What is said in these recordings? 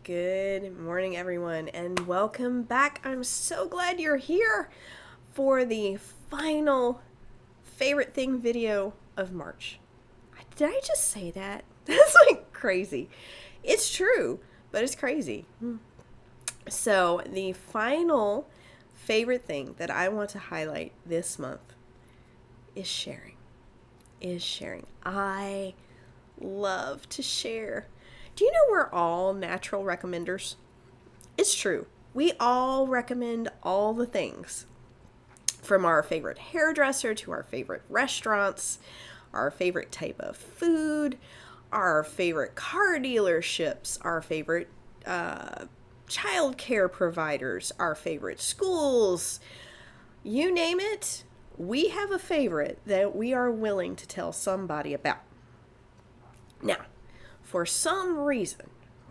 Good morning, everyone, and welcome back. I'm so glad you're here for the final favorite thing video of March. Did I just say that? That's like crazy. It's true, but it's crazy. So, the final favorite thing that I want to highlight this month is sharing. I love to share. Do you know we're all natural recommenders? It's true. We all recommend all the things, from our favorite hairdresser to our favorite restaurants, our favorite type of food, our favorite car dealerships, our favorite child care providers, our favorite schools. You name it, we have a favorite that we are willing to tell somebody about. Now, for some reason,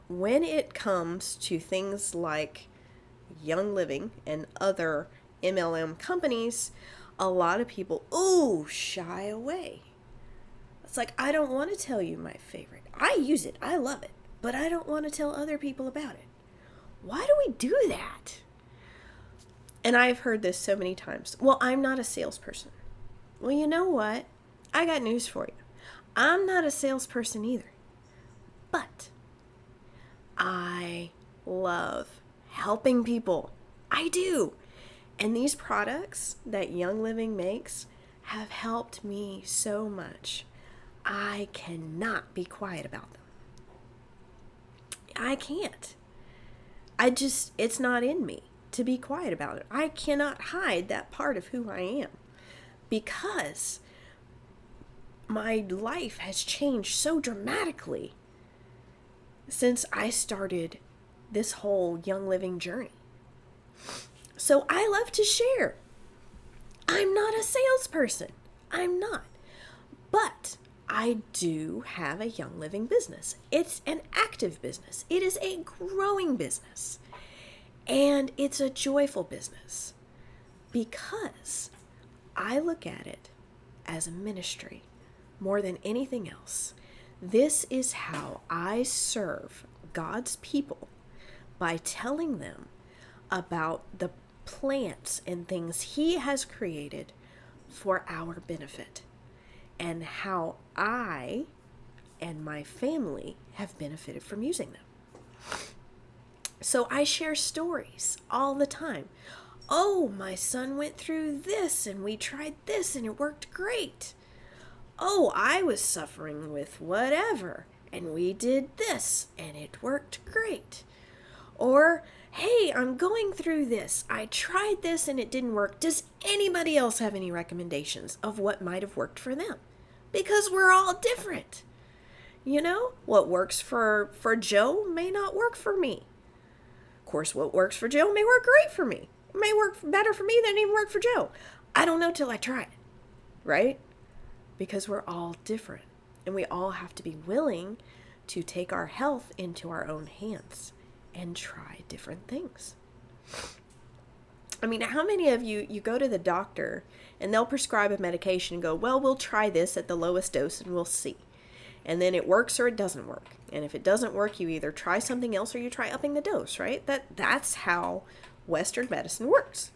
when it comes to things like Young Living and other MLM companies, a lot of people, shy away. It's like, I don't want to tell you my favorite. I use it. I love it. But I don't want to tell other people about it. Why do we do that? And I've heard this so many times. Well, I'm not a salesperson. Well, you know what? I got news for you. I'm not a salesperson either. But I love helping people. I do. And these products that Young Living makes have helped me so much. I cannot be quiet about them. I can't. It's not in me to be quiet about it. I cannot hide that part of who I am because my life has changed so dramatically since I started this whole Young Living journey. So I love to share. I'm not a salesperson. I'm not. But I do have a Young Living business. It's an active business. It is a growing business. And it's a joyful business because I look at it as a ministry more than anything else. This is how I serve God's people, by telling them about the plants and things He has created for our benefit and how I and my family have benefited from using them. So I share stories all the time. Oh, my son went through this and we tried this and it worked great. Oh, I was suffering with whatever, and we did this, and it worked great. Or, hey, I'm going through this. I tried this, and it didn't work. Does anybody else have any recommendations of what might have worked for them? Because we're all different. You know, what works for Joe may not work for me. Of course, what works for Joe may work great for me. It may work better for me than it even work for Joe. I don't know till I try it, right? Because we're all different, and we all have to be willing to take our health into our own hands and try different things. I mean, how many of you go to the doctor and they'll prescribe a medication and go, well, we'll try this at the lowest dose and we'll see. And then it works or it doesn't work. And if it doesn't work, you either try something else or you try upping the dose, right? That's how Western medicine works.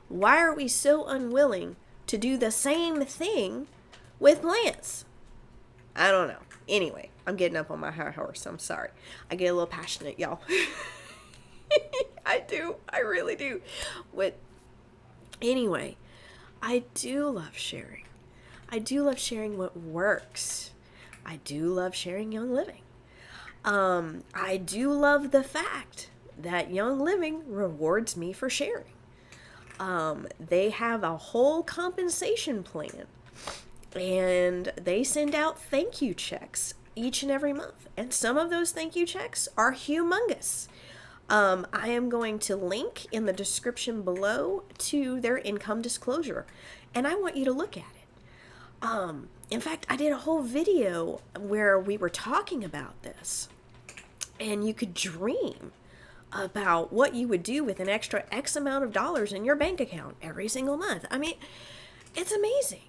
Why are we so unwilling to do the same thing with plants? I don't know. Anyway, I'm getting up on my high horse. I'm sorry. I get a little passionate, y'all. I do. I really do. Anyway, I do love sharing. I do love sharing what works. I do love sharing Young Living. I do love the fact that Young Living rewards me for sharing. They have a whole compensation plan. And they send out thank you checks each and every month. And some of those thank you checks are humongous. I am going to link in the description below to their income disclosure. And I want you to look at it. In fact, I did a whole video where we were talking about this. And you could dream about what you would do with an extra X amount of dollars in your bank account every single month. I mean, it's amazing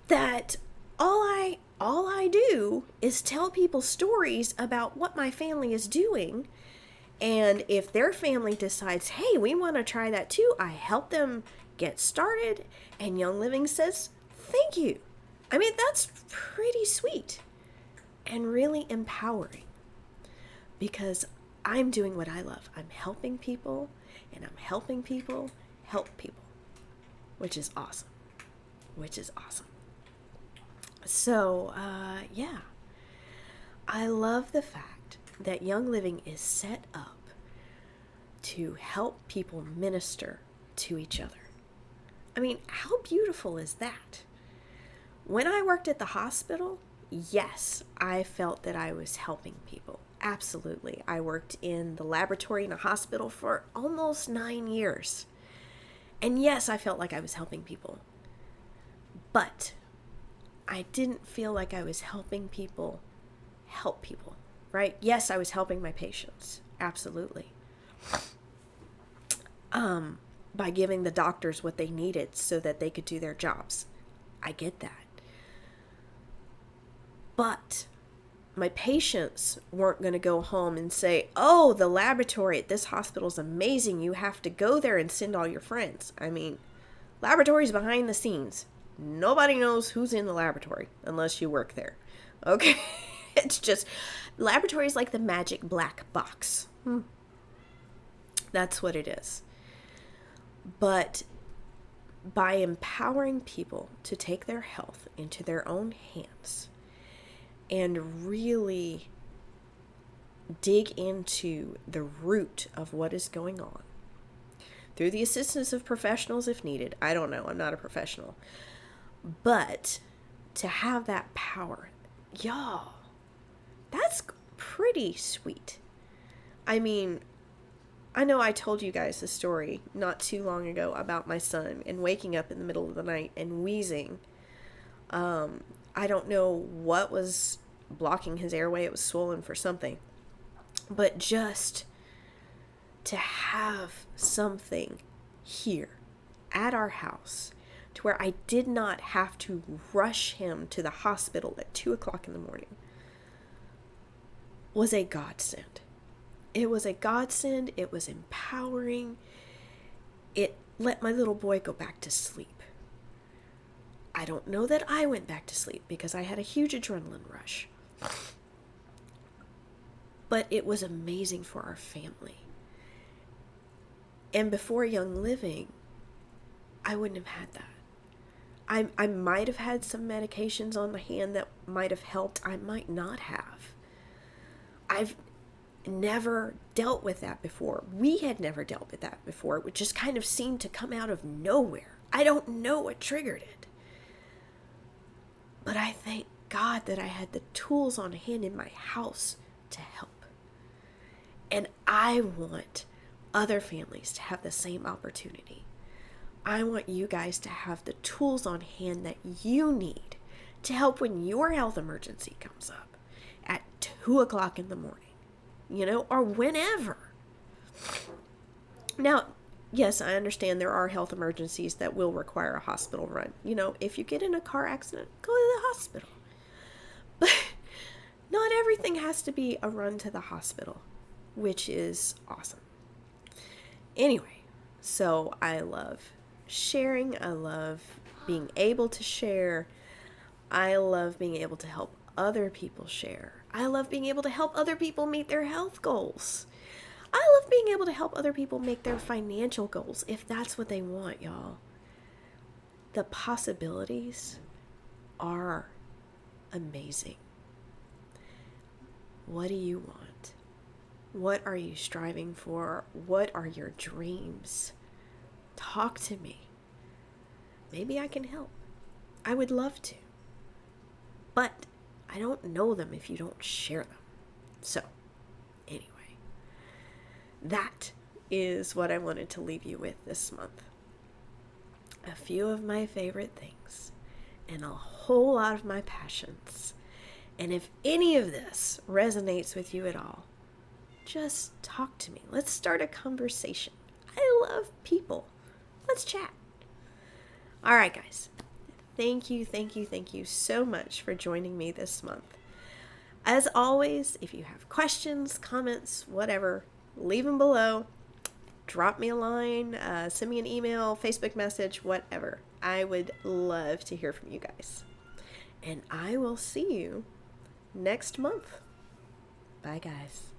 that all I All I do is tell people stories about what my family is doing. And if their family decides, hey, we want to try that too, I help them get started. And Young Living says, thank you. I mean, that's pretty sweet and really empowering because I'm doing what I love. I'm helping people, and I'm helping people help people, which is awesome. So, yeah, I love the fact that Young Living is set up to help people minister to each other. I mean, how beautiful is that? When I worked at the hospital, yes, I felt that I was helping people. Absolutely. I worked in the laboratory in a hospital for almost 9 years. And yes, I felt like I was helping people. But I didn't feel like I was helping people help people, right? Yes, I was helping my patients. Absolutely. By giving the doctors what they needed so that they could do their jobs. I get that. But my patients weren't going to go home and say, oh, the laboratory at this hospital is amazing. You have to go there and send all your friends. I mean, laboratory's behind the scenes. Nobody knows who's in the laboratory unless you work there. Okay? It's just, laboratory is like the magic black box. That's what it is. But by empowering people to take their health into their own hands and really dig into the root of what is going on through the assistance of professionals if needed. I don't know. I'm not a professional. But to have that power, y'all, that's pretty sweet. I mean, I know I told you guys the story not too long ago about my son and waking up in the middle of the night and wheezing. I don't know what was blocking his airway. It was swollen for something. But just to have something here at our house to where I did not have to rush him to the hospital at 2 o'clock in the morning was a godsend. It was a godsend. It was empowering. It let my little boy go back to sleep. I don't know that I went back to sleep because I had a huge adrenaline rush. But it was amazing for our family. And before Young Living, I wouldn't have had that. I might have had some medications on the hand that might have helped. I might not have. I've never dealt with that before. We had never dealt with that before. It would just kind of seem to come out of nowhere. I don't know what triggered it. But I thank God that I had the tools on hand in my house to help. And I want other families to have the same opportunity. I want you guys to have the tools on hand that you need to help when your health emergency comes up at 2 o'clock in the morning. Or whenever. Now, yes, I understand there are health emergencies that will require a hospital run. If you get in a car accident, go to the hospital. But not everything has to be a run to the hospital, which is awesome. Anyway, so I love sharing. I love being able to share. I love being able to help other people share. I love being able to help other people meet their health goals. I love being able to help other people make their financial goals if that's what they want, y'all. The possibilities are amazing. What do you want? What are you striving for? What are your dreams? Talk to me. Maybe I can help. I would love to. But I don't know them if you don't share them. So, anyway, that is what I wanted to leave you with this month. A few of my favorite things and a whole lot of my passions. And if any of this resonates with you at all, just talk to me. Let's start a conversation. I love people. Let's chat. All right, guys. Thank you, thank you, thank you so much for joining me this month. As always, if you have questions, comments, whatever, leave them below. Drop me a line, send me an email, Facebook message, whatever. I would love to hear from you guys. And I will see you next month. Bye, guys.